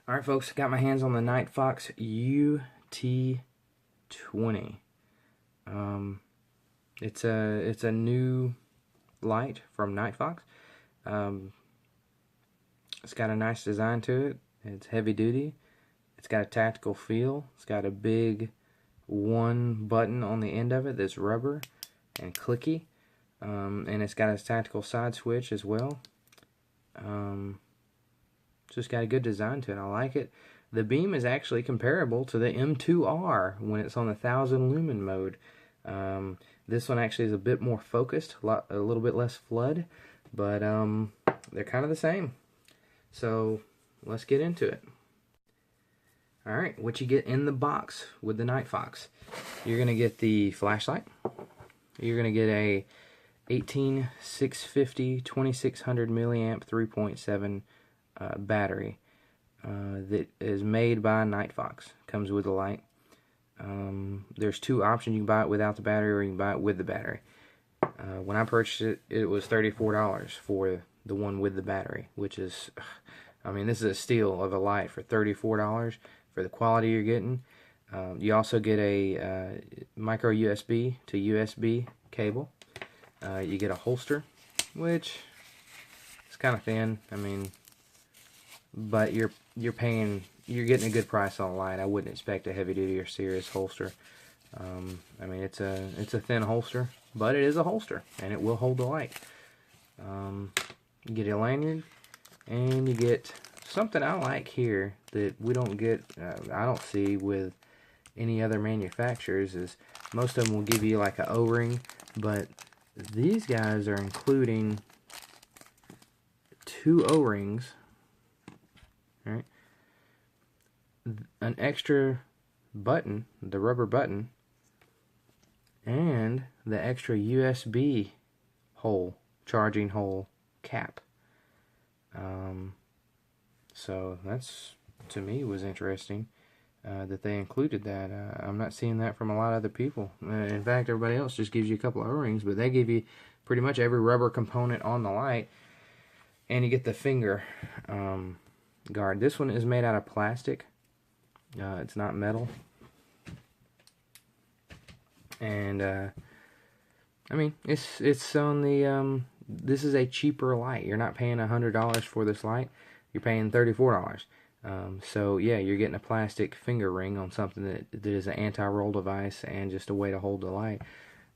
Alright folks, got my hands on the Nitefox UT20. It's a new light from Nitefox. It's got a nice design to it. It's heavy duty. It's got a tactical feel. It's got a big one button on the end of it that's rubber and clicky. And it's got a tactical side switch as well. Just got a good design to it. I like it. The beam is actually comparable to the M2R when it's on the 1000 lumen mode. This one actually is a bit more focused, a little bit less flood, but they're kind of the same. So let's get into it. Alright, what you get in the box with the Nitefox. You're going to get the flashlight. You're going to get a 18650 2600 milliamp 3.7 battery that is made by Nitefox. Comes with the light. There's two options. You can buy it without the battery or you can buy it with the battery. When I purchased it, it was $34 for the one with the battery, which is, I mean, this is a steal of a light for $34 for the quality you're getting. You also get a micro USB to USB cable. You get a holster, which is kind of thin. I mean, but you're getting a good price on a light. I wouldn't expect a heavy duty or serious holster. I mean, it's a thin holster, but it is a holster and it will hold the light. You get a lanyard, and you get something I like here that we don't get. I don't see with any other manufacturers. Is most of them will give you like an O-ring, but these guys are including 2 O-rings. Right, an extra button, the rubber button, and the extra USB hole, charging hole cap. So that's, to me, was interesting that they included that. I'm not seeing that from a lot of other people. In fact, everybody else just gives you a couple of O-rings, but they give you pretty much every rubber component on the light, and you get the finger guard. This one is made out of plastic. It's not metal. And I mean, it's on the this is a cheaper light. You're not paying $100 for this light. You're paying $34. So yeah, you're getting a plastic finger ring on something that is an anti-roll device and just a way to hold the light.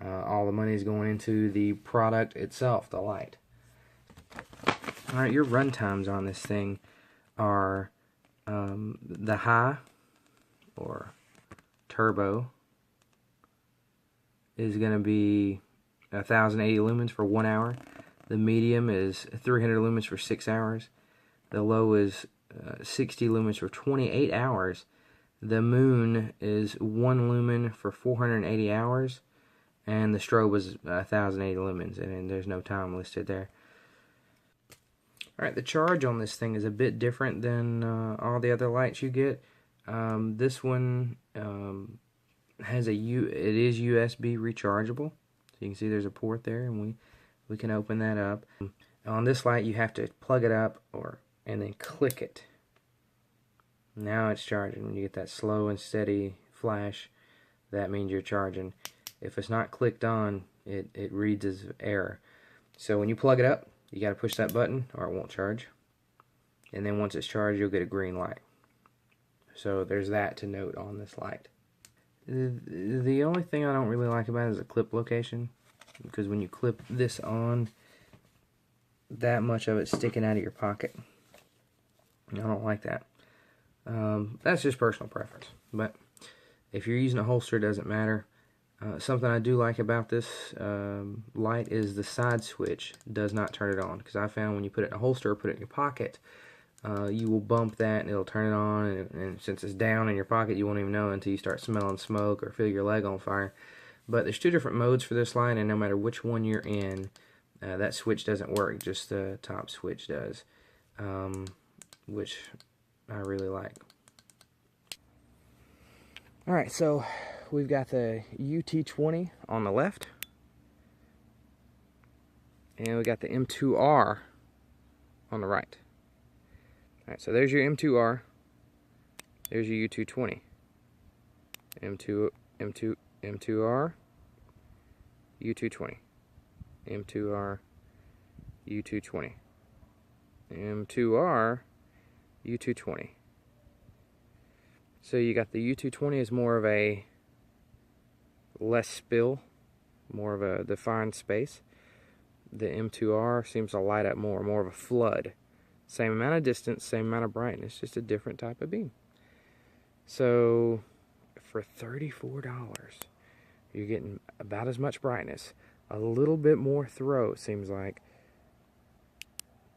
All the money is going into the product itself, the light. Alright, your run times on this thing are the high or turbo is going to be 1080 lumens for 1 hour. The medium is 300 lumens for 6 hours. The low is 60 lumens for 28 hours. The moon is 1 lumen for 480 hours. And the strobe is 1080 lumens, and there's no time listed there. Alright, the charge on this thing is a bit different than all the other lights you get. This one has it is USB rechargeable. So you can see there's a port there, and we can open that up. On this light, you have to plug it up and then click it. Now it's charging. When you get that slow and steady flash, that means you're charging. If it's not clicked on, it reads as error. So when you plug it up, you got to push that button or it won't charge. And then once it's charged, you'll get a green light. So there's that to note on this light. The only thing I don't really like about it is the clip location, because when you clip this on, that much of it's sticking out of your pocket. I don't like that. That's just personal preference. But if you're using a holster, it doesn't matter. Something I do like about this light is the side switch does not turn it on, because I found when you put it in a holster or put it in your pocket, you will bump that and it'll turn it on, and since it's down in your pocket, you won't even know until you start smelling smoke or feel your leg on fire. But there's 2 different modes for this light, and no matter which one you're in, that switch doesn't work, just the top switch does, which I really like. Alright, so we've got the UT20 on the left, and we got the M2R on the right. Alright, so there's your M2R. There's your U220. M2R, U220. M2R, U220. M2R, U220. So you got the U220 is more of a less spill, more of a defined space. The M2R seems to light up more of a flood. Same amount of distance, same amount of brightness, just a different type of beam. So for $34, you're getting about as much brightness, a little bit more throw, it seems like,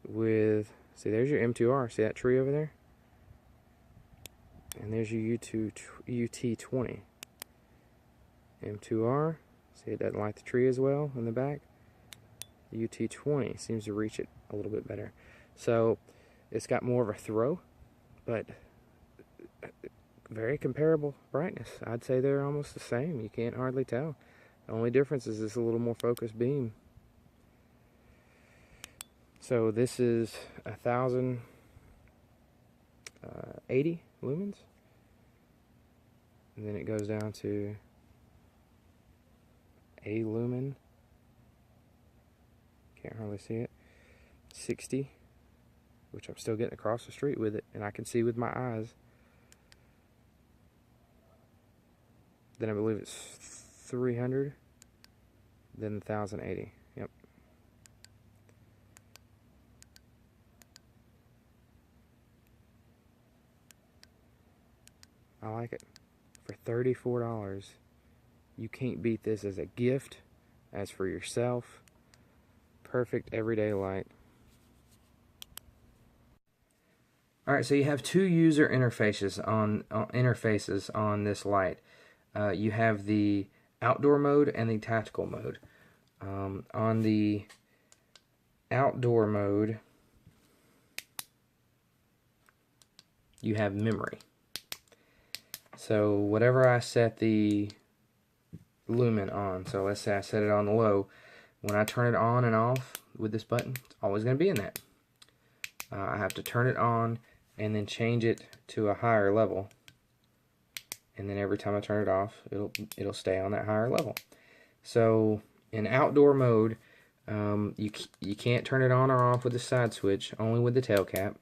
with, see, there's your M2R, see that tree over there? And there's your UT20. M2R, see it doesn't light the tree as well in the back. UT20 seems to reach it a little bit better. So it's got more of a throw, but very comparable brightness. I'd say they're almost the same. You can't hardly tell. The only difference is this a little more focused beam. So this is 1080 lumens, and then it goes down to a lumen. Can't hardly see it. 60, which I'm still getting across the street with it, and I can see with my eyes. Then I believe it's 300, then 1080. Yep. I like it. For $34, you can't beat this as a gift, as for yourself. Perfect everyday light. Alright, so you have two user interfaces on this light. You have the outdoor mode and the tactical mode. On the outdoor mode, you have memory. So whatever I set the lumen on, so let's say I set it on low, when I turn it on and off with this button, it's always going to be in that. I have to turn it on and then change it to a higher level, and then every time I turn it off, it'll stay on that higher level. So in outdoor mode, you can't turn it on or off with the side switch, only with the tail cap,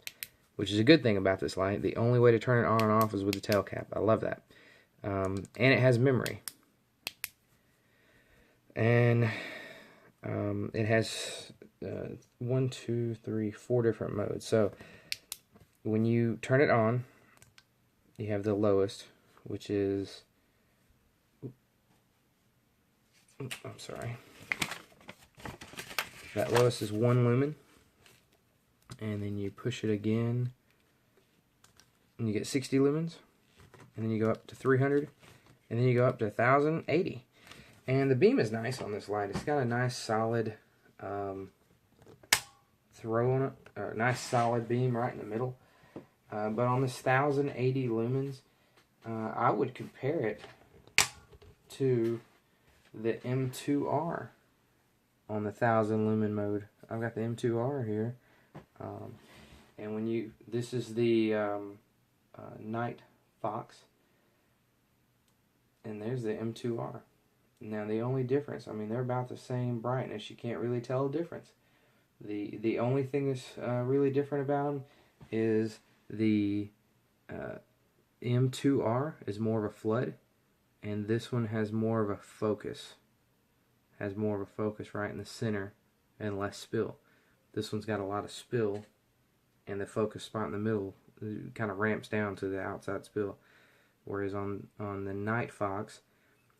which is a good thing about this light. The only way to turn it on and off is with the tail cap. I love that. And it has memory. And it has 1, 2, 3, 4 different modes. So when you turn it on, you have the lowest, which is, I'm sorry, that lowest is 1 lumen, and then you push it again and you get 60 lumens, and then you go up to 300, and then you go up to 1080. And the beam is nice on this light. It's got a nice solid throw on it, or a nice solid beam right in the middle. But on this 1080 lumens, I would compare it to the M2R on the 1000 lumen mode. I've got the M2R here, and when you, this is the Nitefox, and there's the M2R. Now the only difference, I mean, they're about the same brightness. You can't really tell a difference. The only thing that's really different about them is the M2R is more of a flood, and this one has more of a focus. Has more of a focus right in the center and less spill. This one's got a lot of spill, and the focus spot in the middle kind of ramps down to the outside spill. Whereas on the Nitefox,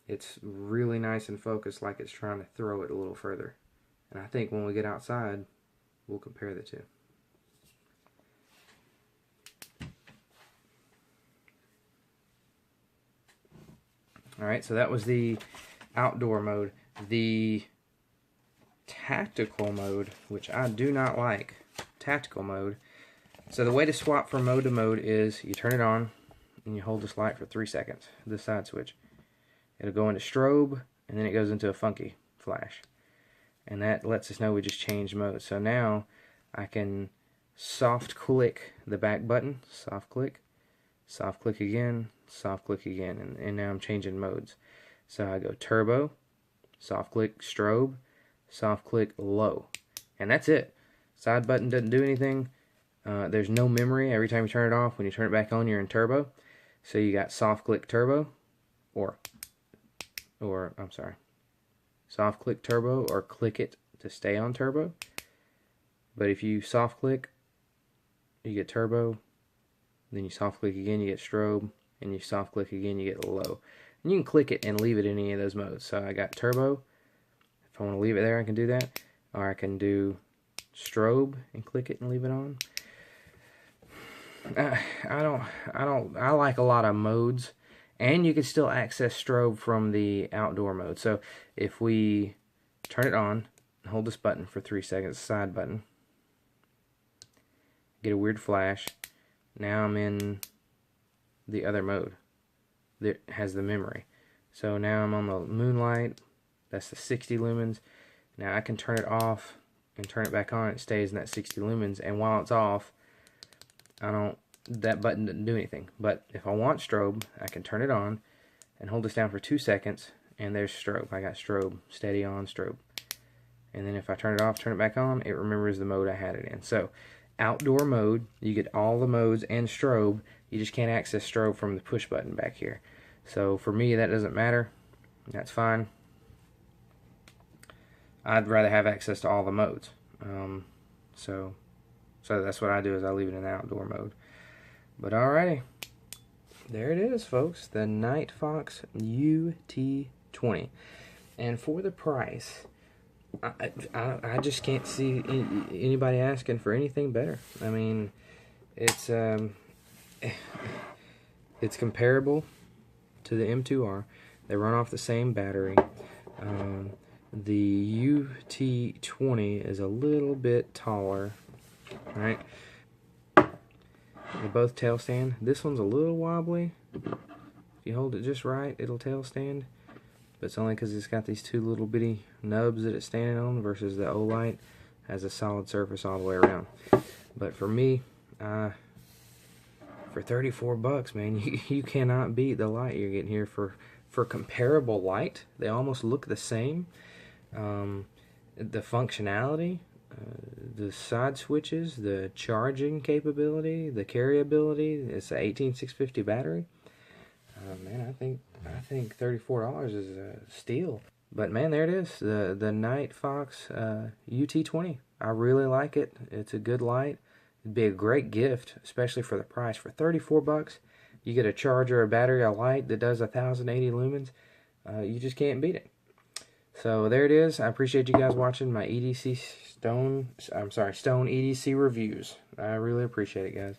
it's really nice and focused, like it's trying to throw it a little further. And I think when we get outside, we'll compare the two. Alright, so that was the outdoor mode. The tactical mode, which I do not like, tactical mode. So the way to swap from mode to mode is you turn it on and you hold this light for 3 seconds, this side switch. It'll go into strobe, and then it goes into a funky flash. And that lets us know we just changed mode. So now I can soft click the back button, soft click, soft click again, and now I'm changing modes. So I go turbo, soft click strobe, soft click low, and that's it. Side button doesn't do anything. There's no memory. Every time you turn it off, when you turn it back on, you're in turbo. So you got soft click turbo, or I'm sorry, soft click turbo, or click it to stay on turbo. But if you soft click, you get turbo, then you soft click again, you get strobe, and you soft click again, you get low. And you can click it and leave it in any of those modes. So I got turbo. If I want to leave it there, I can do that. Or I can do strobe and click it and leave it on. I like a lot of modes, and you can still access strobe from the outdoor mode. So if we turn it on, hold this button for 3 seconds, side button, get a weird flash. Now I'm in the other mode that has the memory. So now I'm on the moonlight. That's the 60 lumens. Now I can turn it off and turn it back on. It stays in that 60 lumens, and while it's off, that button doesn't do anything. But if I want strobe, I can turn it on and hold this down for 2 seconds, and there's strobe. I got strobe, steady on strobe. And then if I turn it off, turn it back on, it remembers the mode I had it in. So outdoor mode, you get all the modes and strobe. You just can't access strobe from the push button back here. So for me, that doesn't matter. That's fine. I'd rather have access to all the modes. So that's what I do, is I leave it in outdoor mode. But alrighty, there it is, folks, the Nitefox UT20. And for the price, I just can't see anybody asking for anything better. I mean, it's comparable to the M2R. They run off the same battery. The UT20 is a little bit taller, right? They both tail stand. This one's a little wobbly. If you hold it just right, it'll tail stand. But it's only because it's got these two little bitty nubs that it's standing on, versus the Olight has a solid surface all the way around. But for me, for 34 bucks, man, you cannot beat the light you're getting here for comparable light. They almost look the same. The functionality, the side switches, the charging capability, the carryability. It's an 18650 battery. Man, I think $34 is a steal. But man, there it is, the Nitefox UT20. I really like it. It's a good light. It'd be a great gift, especially for the price. For 34 bucks, you get a charger, a battery, a light that does 1080 lumens. You just can't beat it. So there it is. I appreciate you guys watching my Stone EDC reviews. I really appreciate it, guys.